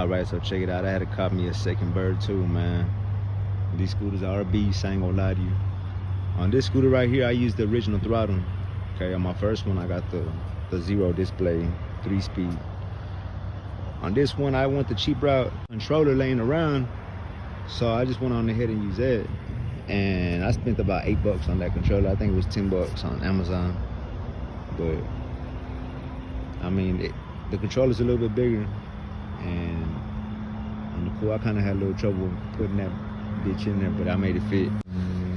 Alright, so check it out. I had to cop me a second bird too, man. These scooters are beasts, I ain't gonna lie to you. On this scooter right here, I used the original throttle. Okay, on my first one, I got the zero display, 3-speed. On this one, I went the cheap route, controller laying around, so I just went on ahead and used that. And I spent about $8 on that controller. I think it was $10 on Amazon. But I mean, the controller's a little bit bigger, and on the pool, I kind of had a little trouble putting that bitch in there, but I made it fit.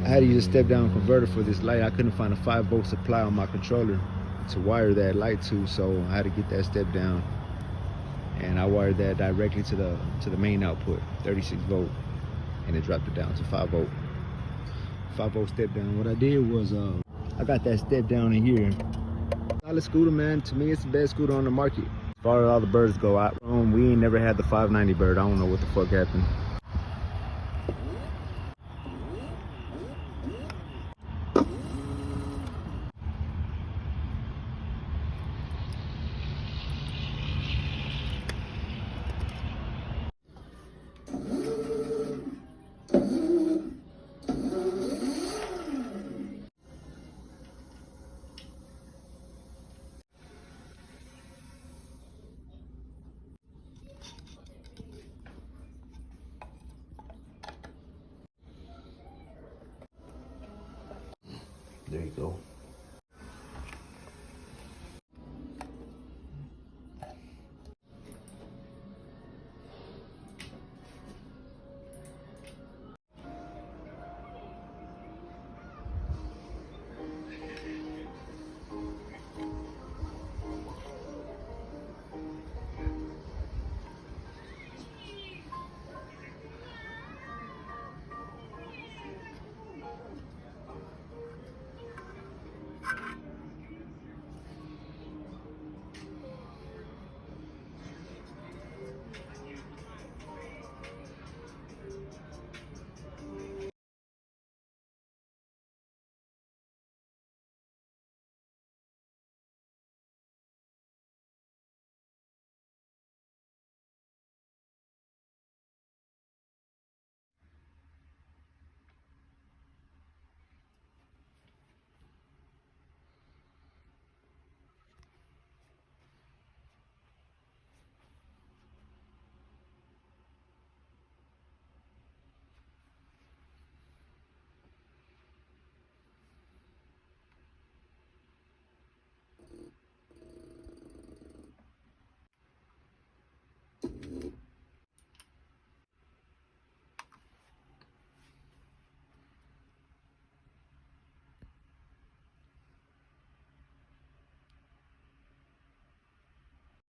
I had to use a step-down converter for this light. I couldn't find a 5-volt supply on my controller to wire that light to, so I had to get that step down, and I wired that directly to the main output, 36 volt, and it dropped it down to 5 volt. 5 volt step down. What I did was I got that step down in here. Solid scooter, man. To me, it's the best scooter on the market. As far as all the birds go, we ain't never had the 590 bird. I don't know what the fuck happened. There you go.